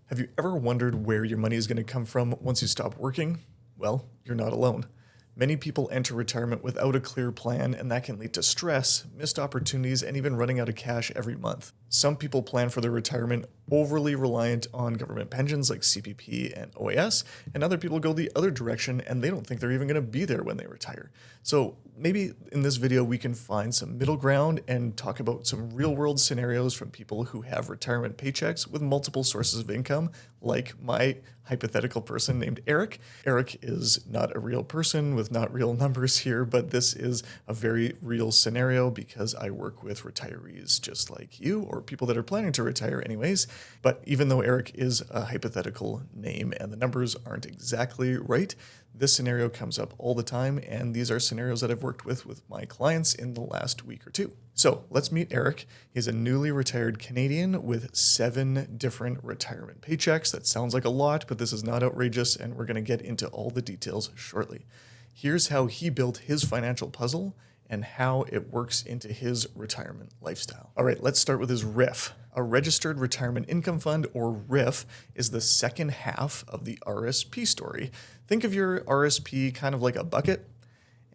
Have you ever wondered where your money is going to come from once you stop working? Well, you're not alone. Many people enter retirement without a clear plan, and that can lead to stress, missed opportunities, and even running out of cash every month. Some people plan for their retirement overly reliant on government pensions like CPP and OAS, and other people go the other direction and they don't think they're even going to be there when they retire. So maybe in this video we can find some middle ground and talk about some real-world scenarios from people who have retirement paychecks with multiple sources of income, like my hypothetical person named Eric. Eric is not a real person with not real numbers here, but this is a very real scenario because I work with retirees just like you, or people that are planning to retire anyways. But even though Eric is a hypothetical name and the numbers aren't exactly right, this scenario comes up all the time, and these are scenarios that I've worked with my clients in the last week or two. So let's meet Eric. He's a newly retired Canadian with 7 different retirement paychecks. That sounds like a lot, but this is not outrageous, and we're going to get into all the details shortly. Here's how he built his financial puzzle and how it works into his retirement lifestyle. All right, let's start with his RIF. A registered retirement income fund, or RIF, is the second half of the RSP story. Think of your RSP kind of like a bucket,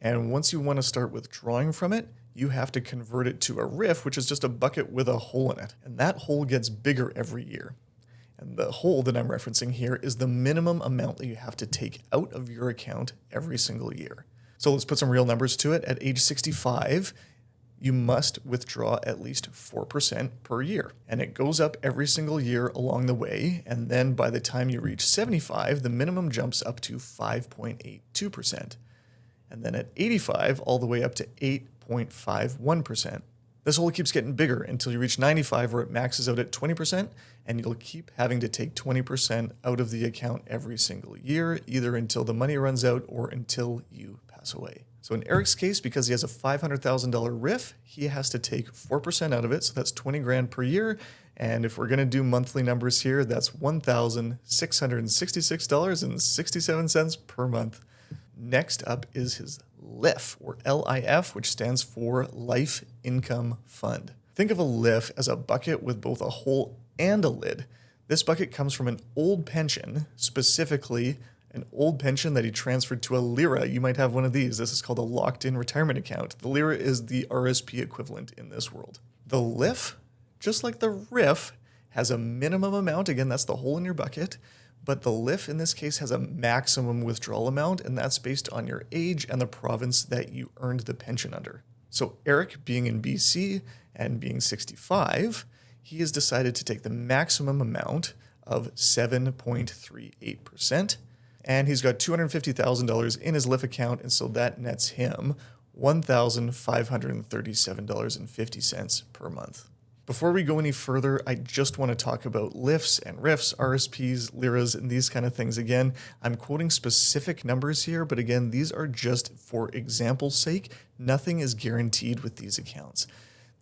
and once you want to start withdrawing from it, you have to convert it to a RIF, which is just a bucket with a hole in it. And that hole gets bigger every year. And the hole that I'm referencing here is the minimum amount that you have to take out of your account every single year. So let's put some real numbers to it. At age 65, you must withdraw at least 4% per year. And it goes up every single year along the way. And then by the time you reach 75, the minimum jumps up to 5.82%. And then at 85, all the way up to 8.51%. This hole keeps getting bigger until you reach 95, where it maxes out at 20%, and you'll keep having to take 20% out of the account every single year, either until the money runs out or until you pass away. So in Eric's case, because he has a $500,000 RIF, he has to take 4% out of it, so that's 20 grand per year. And if we're going to do monthly numbers here, that's $1,666.67 per month. Next up is his LIF, or LIF, which stands for Life Income Fund. Think of a LIF as a bucket with both a hole and a lid. This bucket comes from an old pension, specifically an old pension that he transferred to a LIRA. You might have one of these. This is called a locked-in retirement account. The LIRA is the RSP equivalent in this world. The LIF, just like the RIF, has a minimum amount. Again, that's the hole in your bucket. But the LIF in this case has a maximum withdrawal amount, and that's based on your age and the province that you earned the pension under. So Eric, being in BC and being 65, he has decided to take the maximum amount of 7.38%, and he's got $250,000 in his LIF account, and so that nets him $1,537.50 per month. Before we go any further, I just want to talk about LIFs and RIFs, RSPs, LIRAs, and these kind of things. Again, I'm quoting specific numbers here, but again, these are just for example's sake. Nothing is guaranteed with these accounts.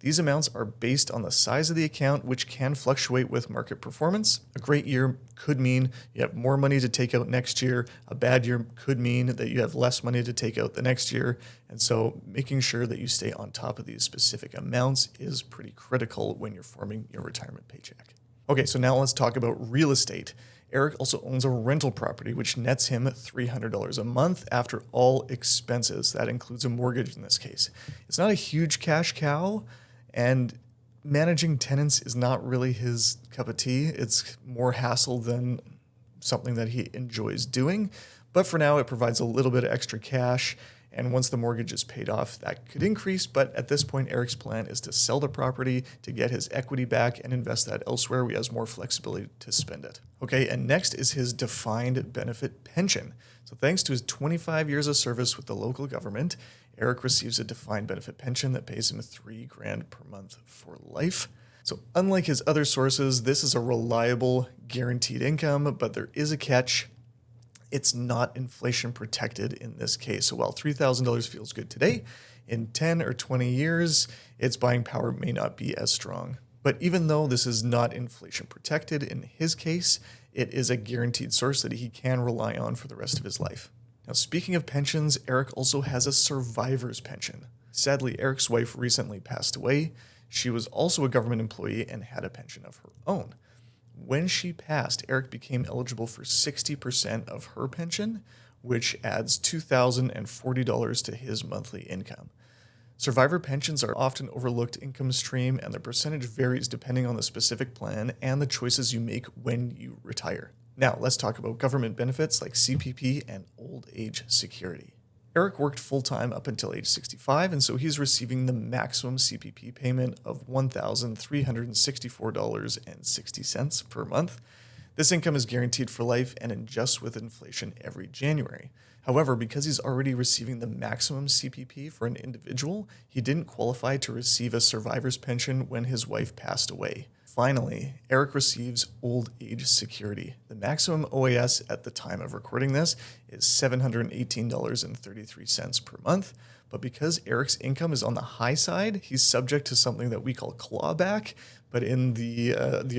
These amounts are based on the size of the account, which can fluctuate with market performance. A great year could mean you have more money to take out next year. A bad year could mean that you have less money to take out the next year. And so making sure that you stay on top of these specific amounts is pretty critical when you're forming your retirement paycheck. Okay, so now let's talk about real estate. Eric also owns a rental property, which nets him $300 a month after all expenses. That includes a mortgage in this case. It's not a huge cash cow, and managing tenants is not really his cup of tea. It's more hassle than something that he enjoys doing. But for now, it provides a little bit of extra cash. And once the mortgage is paid off, that could increase. But at this point, Eric's plan is to sell the property to get his equity back and invest that elsewhere where he has more flexibility to spend it. Okay, and next is his defined benefit pension. So thanks to his 25 years of service with the local government, Eric receives a defined benefit pension that pays him $3 grand per month for life. So unlike his other sources, this is a reliable, guaranteed income, but there is a catch. It's not inflation protected in this case. So while $3,000 feels good today, in 10 or 20 years, its buying power may not be as strong. But even though this is not inflation protected in his case, it is a guaranteed source that he can rely on for the rest of his life. Now, speaking of pensions, Eric also has a survivor's pension. Sadly, Eric's wife recently passed away. She was also a government employee and had a pension of her own. When she passed, Eric became eligible for 60% of her pension, which adds $2,040 to his monthly income. Survivor pensions are often overlooked income stream, and the percentage varies depending on the specific plan and the choices you make when you retire. Now, let's talk about government benefits like CPP and old age security. Eric worked full-time up until age 65, and so he's receiving the maximum CPP payment of $1,364.60 per month. This income is guaranteed for life and adjusts with inflation every January. However, because he's already receiving the maximum CPP for an individual, he didn't qualify to receive a survivor's pension when his wife passed away. Finally, Eric receives old age security. The maximum OAS at the time of recording this is $718.33 per month, but because Eric's income is on the high side, he's subject to something that we call clawback, but in the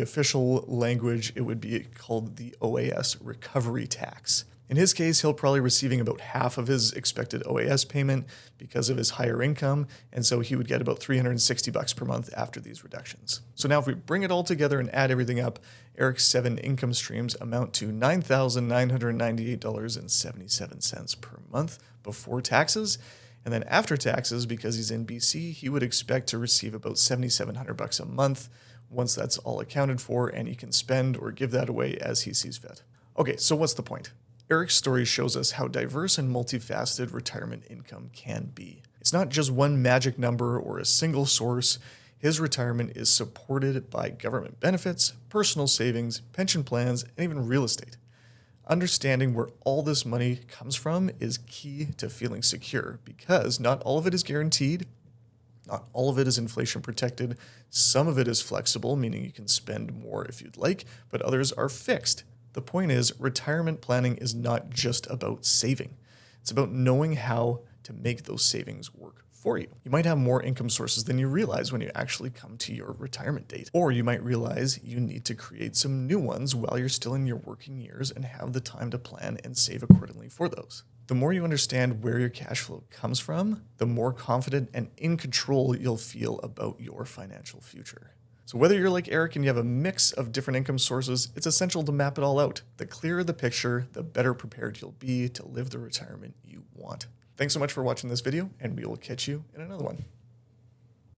official language, it would be called the OAS recovery tax. In his case, he'll probably receiving about half of his expected OAS payment because of his higher income, and so he would get about $360 per month after these reductions. So now if we bring it all together and add everything up, Eric's 7 income streams amount to $9,998.77 per month before taxes. And then after taxes, because he's in BC, he would expect to receive about $7,700 a month once that's all accounted for, and he can spend or give that away as he sees fit. Okay, so what's the point? Eric's story shows us how diverse and multifaceted retirement income can be. It's not just one magic number or a single source. His retirement is supported by government benefits, personal savings, pension plans, and even real estate. Understanding where all this money comes from is key to feeling secure, because not all of it is guaranteed, not all of it is inflation protected, some of it is flexible, meaning you can spend more if you'd like, but others are fixed. The point is, retirement planning is not just about saving. It's about knowing how to make those savings work for you. You might have more income sources than you realize when you actually come to your retirement date. Or you might realize you need to create some new ones while you're still in your working years and have the time to plan and save accordingly for those. The more you understand where your cash flow comes from, the more confident and in control you'll feel about your financial future. So whether you're like Eric and you have a mix of different income sources, it's essential to map it all out. The clearer the picture, the better prepared you'll be to live the retirement you want. Thanks so much for watching this video, and we will catch you in another one.